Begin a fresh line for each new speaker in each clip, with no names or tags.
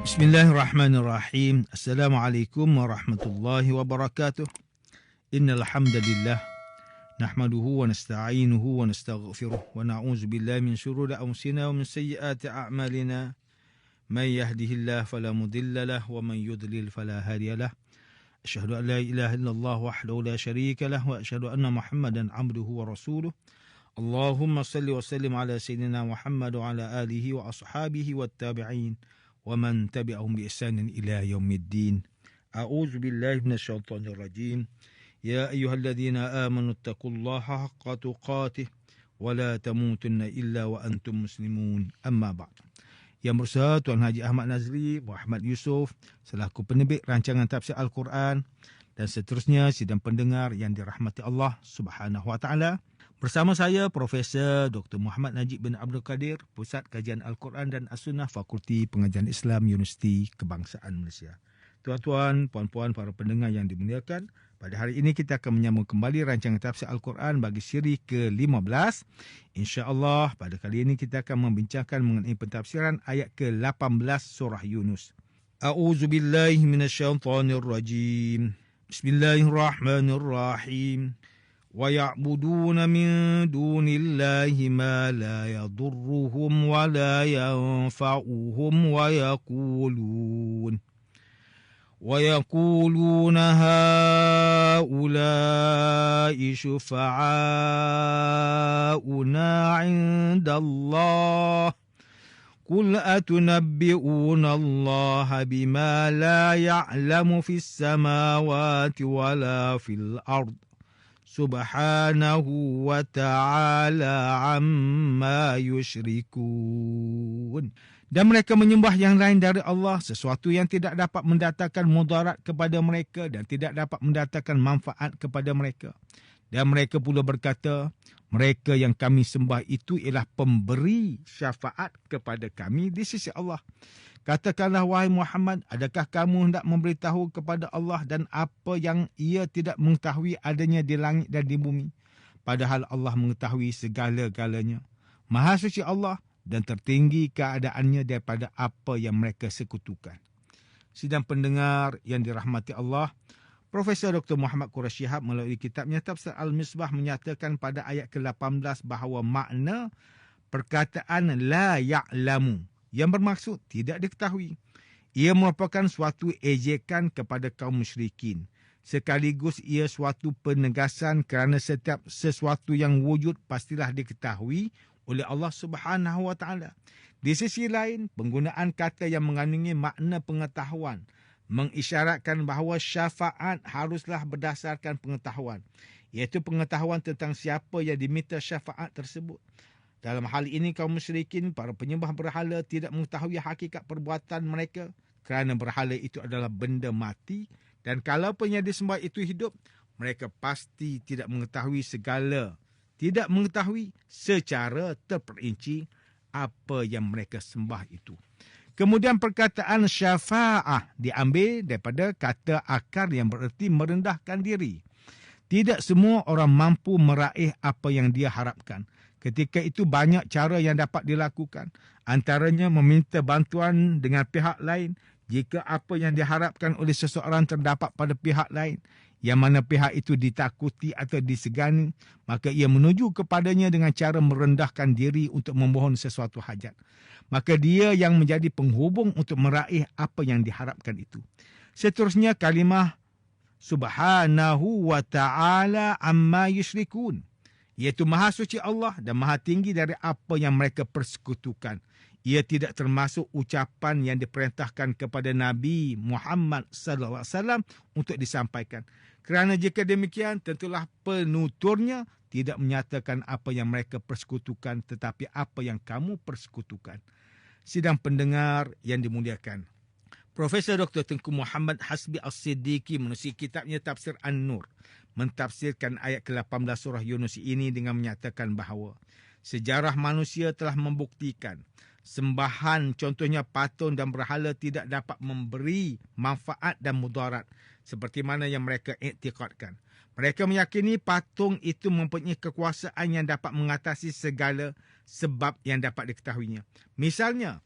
Bismillahirrahmanirrahim. Assalamualaikum warahmatullahi wabarakatuh. Innal hamdalillah nahmaduhu wa nasta'inuhu wa nastaghfiruh wa na'udzu billahi min shururi anfusina wa min sayyiati a'malina. May yahdihillahu fala mudilla lahu wa man yudlil fala hadiya lahu. Asyhadu an la ilaha illallah wahdahu la syarika lahu wa asyhadu anna Muhammadan 'abduhu wa rasuluh. Allahumma salli wa sallim ala sayyidina Muhammad wa ala alihi wa ashabihi wat tabi'in ومن تبعهم بإحسان إلى يوم الدين. أعوذ بالله من الشيطان الرجيم. يا أيها الذين آمنوا اتقوا الله حق تقاته ولا تموتن إلا وأنتم مسلمون. أما بعد. Yang berusaha Tuan Haji Ahmad Nazri Muhammad Yusof selaku penerbit rancangan tafsir Al-Quran dan seterusnya sidang pendengar yang dirahmati Allah Subhanahu Wa Taala. Bersama saya Profesor Dr. Muhammad Najib bin Abdul Qadir, Pusat Kajian Al-Quran dan As-Sunnah, Fakulti Pengajian Islam, Universiti Kebangsaan Malaysia. Tuan-tuan, puan-puan, para pendengar yang dimuliakan, pada hari ini kita akan menyambung kembali rancangan tafsir Al-Quran bagi siri ke-15. InsyaAllah pada kali ini kita akan membincangkan mengenai pentafsiran ayat ke-18 surah Yunus. A'udzu billahi minasyaitonir rajim. Bismillahirrahmanirrahim. وَيَعْبُدُونَ مِن دُونِ اللَّهِ مَا لَا يَضُرُّهُمْ وَلَا يَنفَعُهُمْ وَيَقُولُونَ هَؤُلَاءِ شُفَعَاؤُنَا عِندَ اللَّهِ قُلْ أَتُنَبِّئُونَ اللَّهَ بِمَا لَا يَعْلَمُ فِي السَّمَاوَاتِ وَلَا فِي الْأَرْضِ Subhanahu wa ta'ala amma yushrikun. Dan mereka menyembah yang lain dari Allah, sesuatu yang tidak dapat mendatangkan mudarat kepada mereka dan tidak dapat mendatangkan manfaat kepada mereka. Dan mereka pula berkata, mereka yang kami sembah itu ialah pemberi syafaat kepada kami di sisi Allah. Katakanlah wahai Muhammad, adakah kamu hendak memberitahu kepada Allah dan apa yang ia tidak mengetahui adanya di langit dan di bumi? Padahal Allah mengetahui segala-galanya. Maha suci Allah dan tertinggi keadaannya daripada apa yang mereka sekutukan. Sidang pendengar yang dirahmati Allah, Profesor Dr. Muhammad Quraisy Shihab melalui kitabnya Tafsir Al-Misbah menyatakan pada ayat ke-18 bahawa makna perkataan la ya'lamu yang bermaksud tidak diketahui. Ia merupakan suatu ejekan kepada kaum musyrikin. Sekaligus ia suatu penegasan kerana setiap sesuatu yang wujud pastilah diketahui oleh Allah Subhanahu Wa Taala. Di sisi lain, penggunaan kata yang mengandungi makna pengetahuan mengisyaratkan bahawa syafaat haruslah berdasarkan pengetahuan, iaitu pengetahuan tentang siapa yang diminta syafaat tersebut. Dalam hal ini kaum musyrikin, para penyembah berhala tidak mengetahui hakikat perbuatan mereka kerana berhala itu adalah benda mati dan kalaupun yang disembah itu hidup, mereka pasti tidak mengetahui secara terperinci apa yang mereka sembah itu. Kemudian perkataan syafa'ah diambil daripada kata akar yang bererti merendahkan diri. Tidak semua orang mampu meraih apa yang dia harapkan. Ketika itu banyak cara yang dapat dilakukan. Antaranya meminta bantuan dengan pihak lain jika apa yang diharapkan oleh seseorang terdapat pada pihak lain, yang mana pihak itu ditakuti atau disegani, maka ia menuju kepadanya dengan cara merendahkan diri untuk memohon sesuatu hajat. Maka dia yang menjadi penghubung untuk meraih apa yang diharapkan itu. Seterusnya kalimah Subhanahu wa ta'ala amma yushrikun, iaitu Maha Suci Allah dan Maha Tinggi dari apa yang mereka persekutukan. Ia tidak termasuk ucapan yang diperintahkan kepada Nabi Muhammad sallallahu alaihi wasallam untuk disampaikan. Kerana jika demikian, tentulah penuturnya tidak menyatakan apa yang mereka persekutukan, tetapi apa yang kamu persekutukan. Sidang pendengar yang dimuliakan, Profesor Dr. Tengku Muhammad Hasbi As-Siddiqi menulis kitabnya Tafsir An-Nur mentafsirkan ayat ke-18 surah Yunus ini dengan menyatakan bahawa sejarah manusia telah membuktikan sembahan contohnya patung dan berhala tidak dapat memberi manfaat dan mudarat seperti mana yang mereka iktikadkan. Mereka meyakini patung itu mempunyai kekuasaan yang dapat mengatasi segala sebab yang dapat diketahuinya. Misalnya,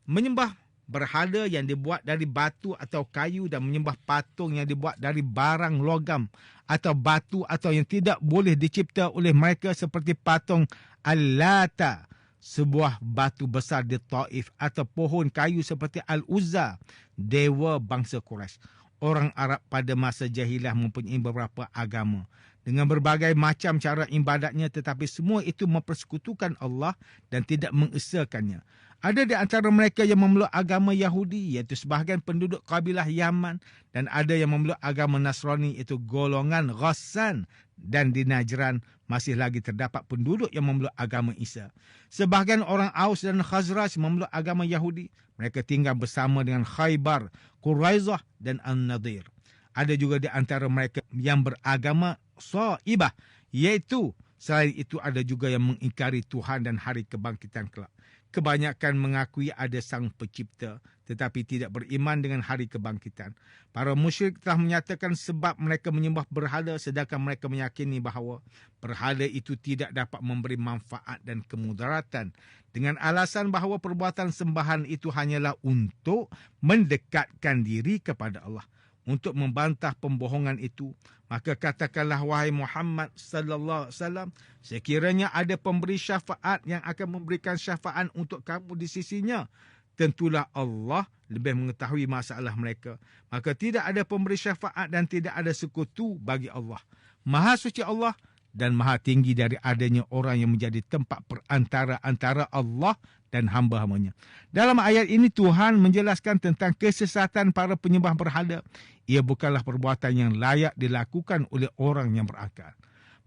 menyembah berhala yang dibuat dari batu atau kayu dan menyembah patung yang dibuat dari barang logam atau batu atau yang tidak boleh dicipta oleh mereka seperti patung Al-Lata, sebuah batu besar di Taif, atau pohon kayu seperti Al-Uzza, dewa bangsa Quraisy. Orang Arab pada masa jahiliah mempunyai beberapa agama dengan berbagai macam cara ibadatnya, tetapi semua itu mempersekutukan Allah dan tidak mengesakannya. Ada di antara mereka yang memeluk agama Yahudi, iaitu sebahagian penduduk kabilah Yaman, dan ada yang memeluk agama Nasrani, iaitu golongan Ghassan, dan di Najran masih lagi terdapat penduduk yang memeluk agama Isa. Sebahagian orang Aus dan Khazraj memeluk agama Yahudi. Mereka tinggal bersama dengan Khaybar, Quraizah dan An-Nadir. Ada juga di antara mereka yang beragama Sa'ibah, iaitu selain itu ada juga yang mengingkari Tuhan dan hari kebangkitan kelak. Kebanyakan mengakui ada sang pencipta, tetapi tidak beriman dengan hari kebangkitan. Para musyrik telah menyatakan sebab mereka menyembah berhala, sedangkan mereka meyakini bahawa berhala itu tidak dapat memberi manfaat dan kemudaratan, dengan alasan bahawa perbuatan sembahan itu hanyalah untuk mendekatkan diri kepada Allah. Untuk membantah pembohongan itu, maka katakanlah, wahai Muhammad sallallahu alaihi wasallam, sekiranya ada pemberi syafaat yang akan memberikan syafaat untuk kamu di sisinya, tentulah Allah lebih mengetahui masalah mereka. Maka tidak ada pemberi syafaat dan tidak ada sekutu bagi Allah. Maha suci Allah dan maha tinggi dari adanya orang yang menjadi tempat perantara antara Allah dan hamba-hambanya. Dalam ayat ini Tuhan menjelaskan tentang kesesatan para penyembah berhala. Ia bukanlah perbuatan yang layak dilakukan oleh orang yang berakal.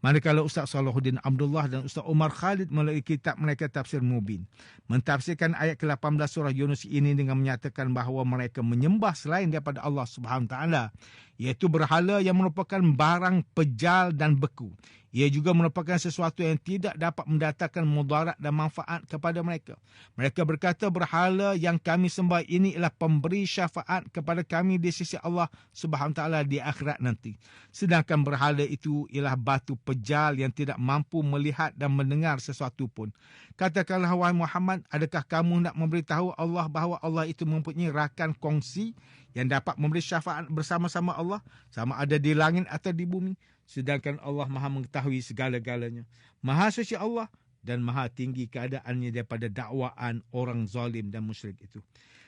Manakala Ustaz Salahuddin Abdullah dan Ustaz Omar Khalid melalui kitab mereka Tafsir Mubin mentafsirkan ayat ke-18 surah Yunus ini dengan menyatakan bahawa mereka menyembah selain daripada Allah Subhanahu Taala, iaitu berhala yang merupakan barang pejal dan beku. Ia juga merupakan sesuatu yang tidak dapat mendatangkan mudarat dan manfaat kepada mereka. Mereka berkata berhala yang kami sembah ini ialah pemberi syafaat kepada kami di sisi Allah Subhanahu Taala di akhirat nanti. Sedangkan berhala itu ialah batu pejal yang tidak mampu melihat dan mendengar sesuatu pun. Katakanlah, wahai Muhammad, adakah kamu nak memberitahu Allah bahawa Allah itu mempunyai rakan kongsi yang dapat memberi syafaat bersama-sama Allah, sama ada di langit atau di bumi? Sedangkan Allah maha mengetahui segala-galanya. Maha suci Allah dan maha tinggi keadaannya daripada dakwaan orang zalim dan musyrik itu.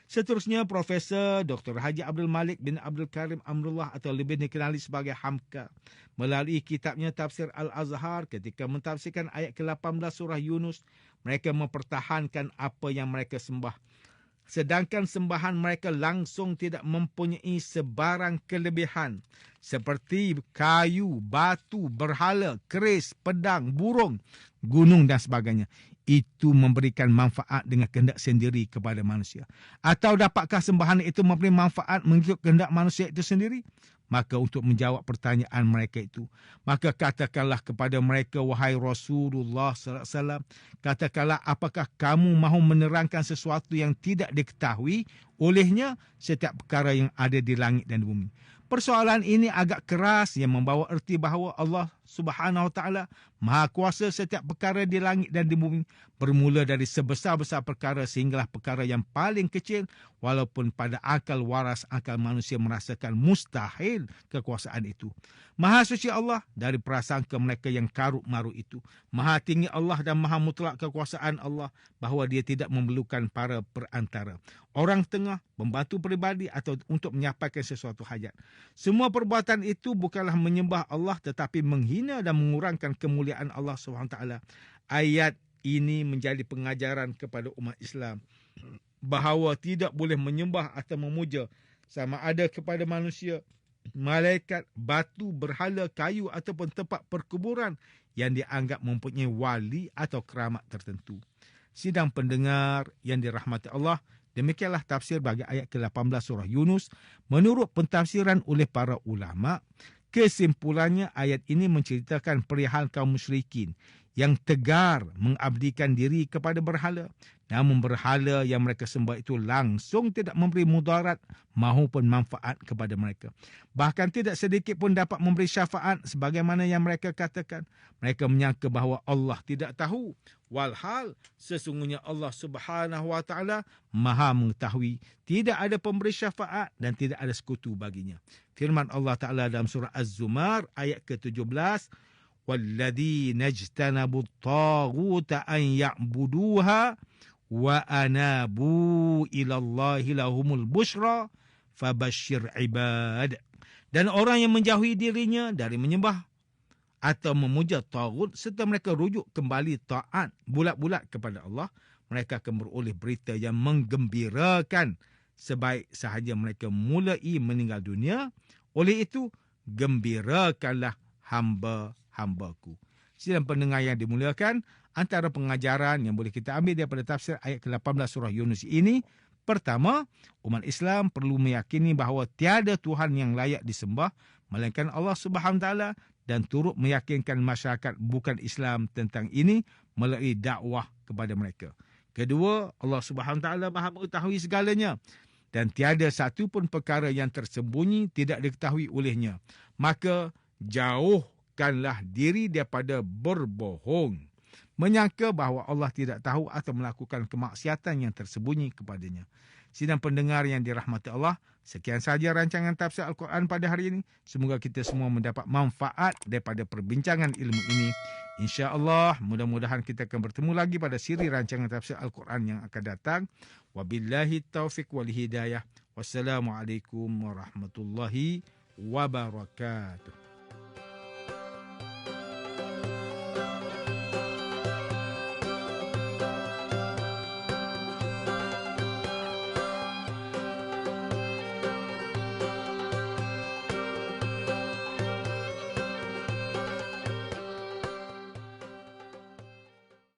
Seterusnya, Profesor Dr. Haji Abdul Malik bin Abdul Karim Amrullah atau lebih dikenali sebagai Hamka, melalui kitabnya Tafsir Al-Azhar, ketika mentafsirkan ayat ke-18 surah Yunus, mereka mempertahankan apa yang mereka sembah. Sedangkan sembahan mereka langsung tidak mempunyai sebarang kelebihan seperti kayu, batu, berhala, keris, pedang, burung, gunung dan sebagainya. Itu memberikan manfaat dengan kehendak sendiri kepada manusia. Atau dapatkah sembahan itu memberi manfaat mengikut kehendak manusia itu sendiri? Maka untuk menjawab pertanyaan mereka itu, maka katakanlah kepada mereka, wahai Rasulullah sallallahu alaihi wasallam, katakanlah, apakah kamu mahu menerangkan sesuatu yang tidak diketahui olehnya setiap perkara yang ada di langit dan bumi? Persoalan ini agak keras yang membawa erti bahawa Allah Subhanahu Wa Taala Maha Kuasa setiap perkara di langit dan di bumi, bermula dari sebesar-besar perkara sehinggalah perkara yang paling kecil, walaupun pada akal waras akal manusia merasakan mustahil kekuasaan itu. Maha suci Allah dari prasangka mereka yang karut-marut itu. Maha tinggi Allah dan maha mutlak kekuasaan Allah bahawa dia tidak memerlukan para perantara, orang tengah, pembantu peribadi atau untuk menyampaikan sesuatu hajat. Semua perbuatan itu bukanlah menyembah Allah tetapi menghina dan mengurangkan kemuliaan Allah SWT. Ayat ini menjadi pengajaran kepada umat Islam bahawa tidak boleh menyembah atau memuja sama ada kepada manusia, malaikat, batu, berhala, kayu ataupun tempat perkuburan yang dianggap mempunyai wali atau keramat tertentu. Sidang pendengar yang dirahmati Allah, demikianlah tafsir bagi ayat ke-18 surah Yunus menurut pentafsiran oleh para ulama. Kesimpulannya, ayat ini menceritakan perihal kaum musyrikin yang tegar mengabdikan diri kepada berhala. Namun berhala yang mereka sembah itu langsung tidak memberi mudarat maupun manfaat kepada mereka. Bahkan tidak sedikit pun dapat memberi syafaat sebagaimana yang mereka katakan. Mereka menyangka bahawa Allah tidak tahu. Walhal sesungguhnya Allah Subhanahu Wa Taala Maha mengetahui. Tidak ada pemberi syafaat dan tidak ada sekutu baginya. Firman Allah Taala dalam surah Az-Zumar ayat ke-17, وَالَّذِينَ اجْتَنَبُوا الطَّاغُوتَ أَنْ يَعْبُدُوهَا وَأَنَابُوا إِلَى اللَّهِ لَهُمُ الْبُشْرَى فَبَشِّرْ عِبَادِ. Dan orang yang menjauhi dirinya dari menyembah atau memuja tagut serta mereka rujuk kembali taat bulat-bulat kepada Allah, mereka akan beroleh berita yang menggembirakan sebaik sahaja mereka mulai meninggal dunia. Oleh itu, gembirakanlah hamba-hambaku. Sidang pendengar yang dimuliakan, antara pengajaran yang boleh kita ambil daripada tafsir ayat ke-18 surah Yunus ini, pertama, umat Islam perlu meyakini bahawa tiada Tuhan yang layak disembah melainkan Allah Subhanahu Taala dan turut meyakinkan masyarakat bukan Islam tentang ini melalui dakwah kepada mereka. Kedua, Allah Subhanahu Taala Maha mengetahui segalanya dan tiada satu pun perkara yang tersembunyi tidak diketahui olehnya. Maka jauhkanlah diri daripada berbohong, menyangka bahawa Allah tidak tahu atau melakukan kemaksiatan yang tersembunyi kepadanya. Sidang pendengar yang dirahmati Allah, sekian sahaja rancangan tafsir Al-Quran pada hari ini. Semoga kita semua mendapat manfaat daripada perbincangan ilmu ini. InsyaAllah, mudah-mudahan kita akan bertemu lagi pada siri rancangan tafsir Al-Quran yang akan datang. Wabillahi taufiq wal hidayah. Wassalamualaikum warahmatullahi wabarakatuh.